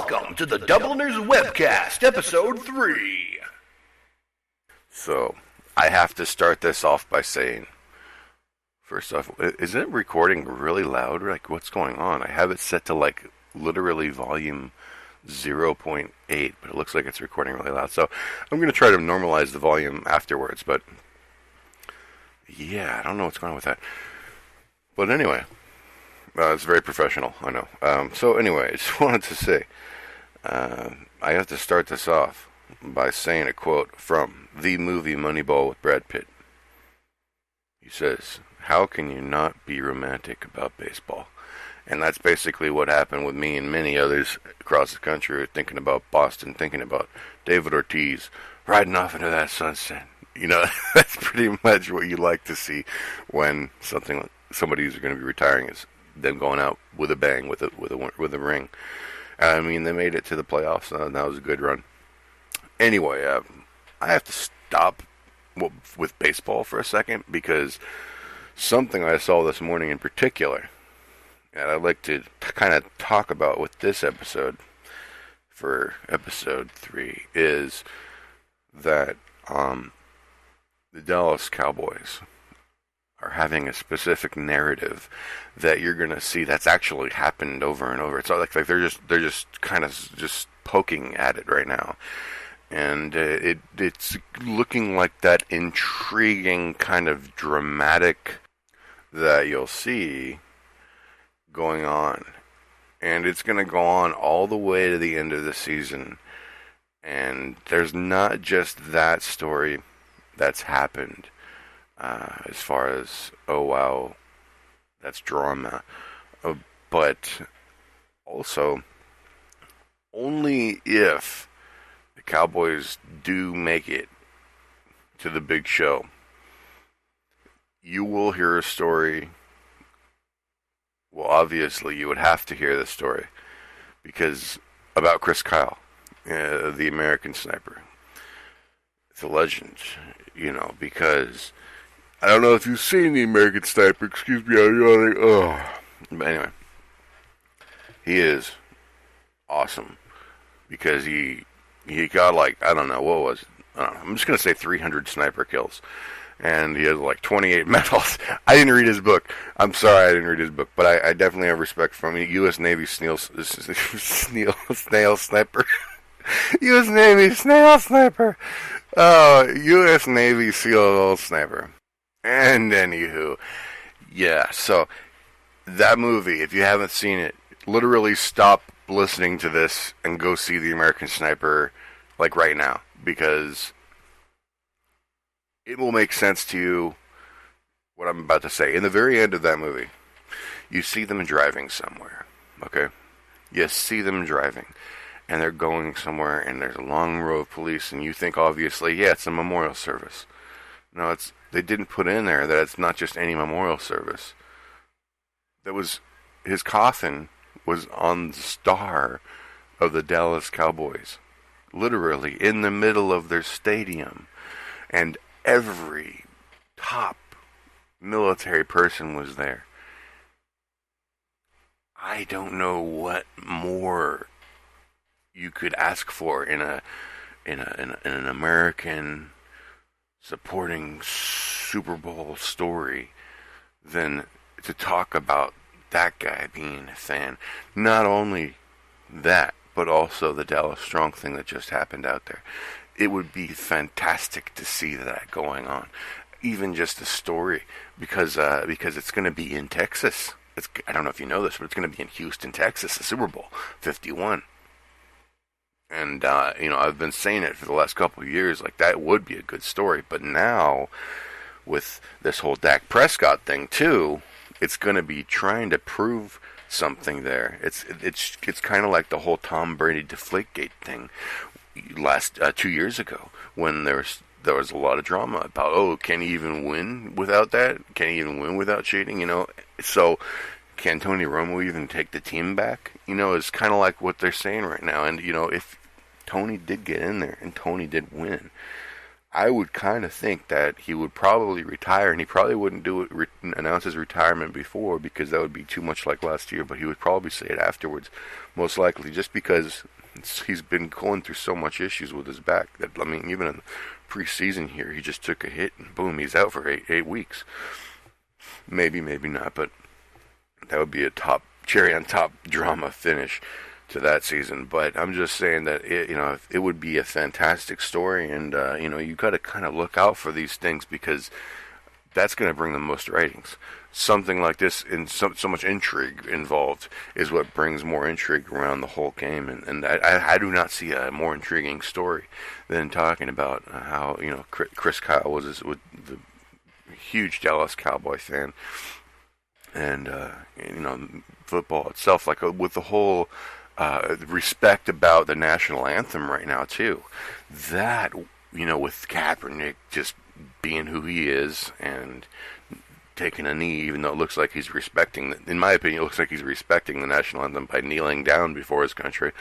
Welcome to the Dubliners Webcast, Episode 3. So, I have to start this off by saying, first off, is it recording really loud? Like, what's going on? I have it set to, like, literally volume 0.8, but it looks like it's recording really loud. So, I'm going to try to normalize the volume afterwards, but yeah, I don't know what's going on with that. But anyway, it's very professional, I know. So anyway, I just wanted to say, I have to start this off by saying a quote from the movie Moneyball with Brad Pitt. He says, "How can you not be romantic about baseball?" And that's basically what happened with me and many others across the country, thinking about Boston, thinking about David Ortiz riding off into that sunset. You know, that's pretty much what you like to see when somebody who's going to be retiring is them going out with a bang, with a ring. I mean, they made it to the playoffs, and that was a good run. Anyway, I have to stop with baseball for a second, because something I saw this morning in particular, and I'd like to kind of talk about with this episode, for episode 3, is that the Dallas Cowboys are having a specific narrative that you're going to see that's actually happened over and over. It's not like they're just kind of just poking at it right now. And it's looking like that intriguing kind of dramatic that you'll see going on. And it's going to go on all the way to the end of the season. And there's not just that story that's happened, as far as, oh wow, that's drama, but also, only if the Cowboys do make it to the big show, you will hear a story. Well, obviously you would have to hear the story, because about Chris Kyle, the American Sniper. It's a legend, you know, because I don't know if you've seen the American Sniper. Excuse me, but anyway, he is awesome, because he got, like, I don't know, what was it? I'm just gonna say 300 sniper kills, and he has like 28 medals. I didn't read his book. I'm sorry, I didn't read his book, but I definitely have respect for him. U.S. Navy snail sniper. U.S. Navy snail sniper. Oh, U.S. Navy SEAL sniper. And anywho, yeah, so that movie, if you haven't seen it, literally stop listening to this and go see The American Sniper, like, right now, because it will make sense to you what I'm about to say. In the very end of that movie, you see them driving somewhere, okay? You see them driving, and they're going somewhere, and there's a long row of police, and you think, obviously, yeah, it's a memorial service. No, they didn't put in there that it's not just any memorial service. His coffin was on the star of the Dallas Cowboys, literally in the middle of their stadium, and every top military person was there. I don't know what more you could ask for in an American supporting Super Bowl story than to talk about that guy being a fan. Not only that, but also the Dallas Strong thing that just happened out there. It would be fantastic to see that going on, even just a story, because it's going to be in Texas. I don't know if you know this, but it's going to be in Houston, Texas, the Super Bowl 51. And, I've been saying it for the last couple of years, like, that would be a good story. But now, with this whole Dak Prescott thing, too, it's going to be trying to prove something there. It's kind of like the whole Tom Brady Deflategate thing last 2 years ago, when there was a lot of drama about, oh, can he even win without that? Can he even win without cheating? You know, so can Tony Romo even take the team back? You know, it's kind of like what they're saying right now. And, you know, if Tony did get in there and Tony did win, I would kind of think that he would probably retire, and he probably wouldn't announce his retirement before, because that would be too much like last year, but he would probably say it afterwards, most likely, just because He's been going through so much issues with his back that, I mean, even in the preseason here, he just took a hit and boom, he's out for eight weeks. Maybe not, but that would be a cherry on top drama finish to that season. But I'm just saying that it would be a fantastic story, and you got to kind of look out for these things because that's going to bring the most ratings. Something like this, and so much intrigue involved, is what brings more intrigue around the whole game. And I do not see a more intriguing story than talking about how Chris Kyle was the huge Dallas Cowboy fan, and football itself, like with the whole respect about the national anthem right now too. That with Kaepernick just being who he is and taking a knee, even though it looks like he's respecting, in my opinion, it looks like he's respecting the national anthem by kneeling down before his country.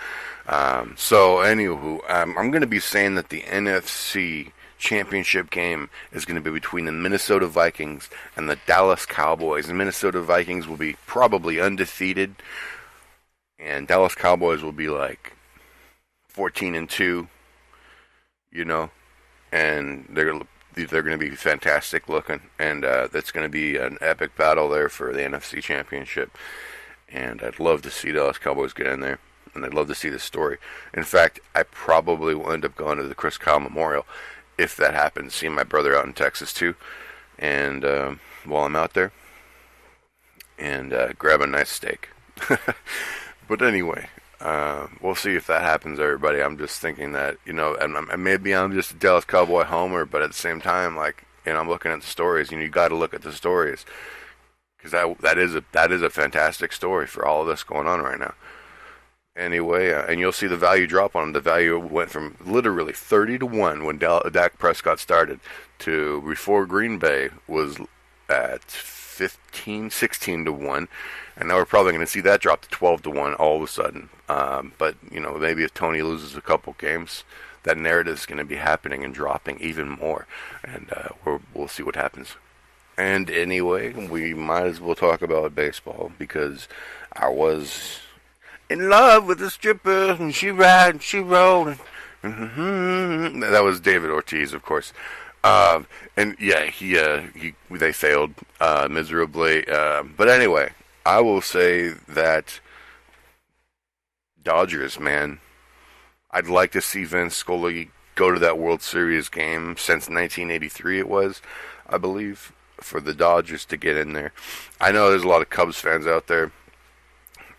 So anywho, I'm going to be saying that the NFC championship game is going to be between the Minnesota Vikings and the Dallas Cowboys. The Minnesota Vikings will be probably undefeated, and Dallas Cowboys will be like 14-2, and they're going to be fantastic looking, and that's going to be an epic battle there for the NFC Championship. And I'd love to see Dallas Cowboys get in there, and I'd love to see this story. In fact, I probably will end up going to the Chris Kyle Memorial if that happens, seeing my brother out in Texas too, and while I'm out there, and grab a nice steak. But anyway, we'll see if that happens, everybody. I'm just thinking that, and maybe I'm just a Dallas Cowboy homer, but at the same time, I'm looking at the stories, you got to look at the stories, because that is a fantastic story for all of this going on right now. Anyway, and you'll see the value drop on them. The value went from literally 30-1 when Dak Prescott started to before Green Bay was at 16-1, and now we're probably going to see that drop to 12-1 all of a sudden. But maybe if Tony loses a couple games, that narrative is going to be happening and dropping even more, and we'll see what happens. And anyway, we might as well talk about baseball, because I was in love with a stripper, and she ride, and she rolled. That was David Ortiz, of course. And yeah, they failed miserably. But anyway, I will say that Dodgers, man, I'd like to see Vince Scully go to that World Series game since 1983. It was, I believe, for the Dodgers to get in there. I know there's a lot of Cubs fans out there,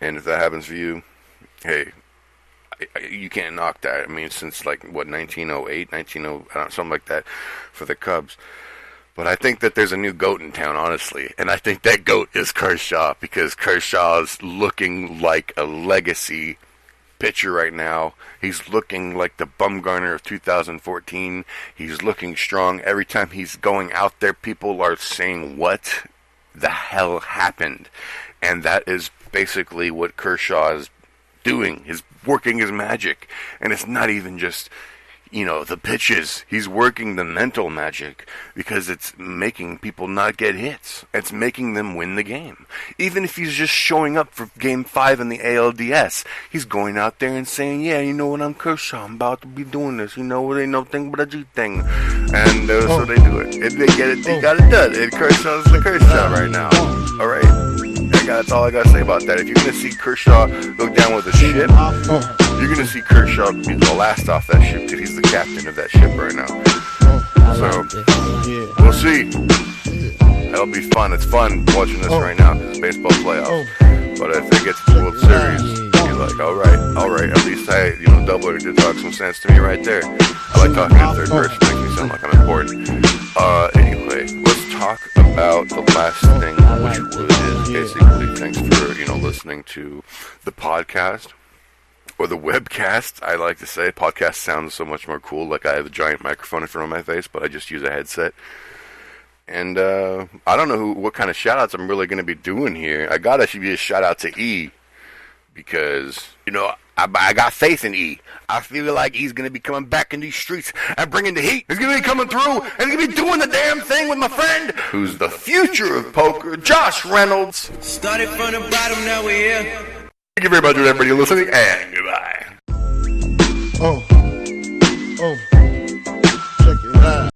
and if that happens for you, hey, you can't knock that. I mean, since 1908, something like that for the Cubs. But I think that there's a new GOAT in town, honestly. And I think that GOAT is Kershaw, because Kershaw is looking like a legacy pitcher right now. He's looking like the Bumgarner of 2014. He's looking strong. Every time he's going out there, people are saying, what the hell happened? And that is basically what Kershaw is doing, is working his magic. And it's not even just, the pitches. He's working the mental magic, because it's making people not get hits. It's making them win the game. Even if he's just showing up for Game 5 in the ALDS, he's going out there and saying, yeah, you know what, I'm Kershaw. I'm about to be doing this. It ain't no thing but a G thing. And so they do it. If they get it, they got it done. And Kershaw's the Kershaw right now. All right? That's all I got to say about that. If you're going to see Kershaw go down with a ship, you're going to see Kershaw be the last off that ship, because he's the captain of that ship right now. So, we'll see. That'll be fun. It's fun watching this right now, because it's baseball playoffs. But if it gets to the World Series, you're like, all right. At least Doubler did talk some sense to me right there. I like talking in third person. Makes me sound like I'm important. Anyway, let's talk about the last thing, which is basically thanks for listening to the podcast, or the webcast. I like to say podcast sounds so much more cool. Like I have a giant microphone in front of my face, but I just use a headset. And I don't know what kind of shout outs I'm really going to be doing here. I gotta be a shout out to E, because I got faith in E. I feel like he's going to be coming back in these streets and bringing the heat. He's going to be coming through, and he's going to be doing the damn thing with my friend, who's the future of poker, Josh Reynolds. Started from the bottom, now we're here. Thank you very much, everybody, listening, and goodbye. Oh, check it out.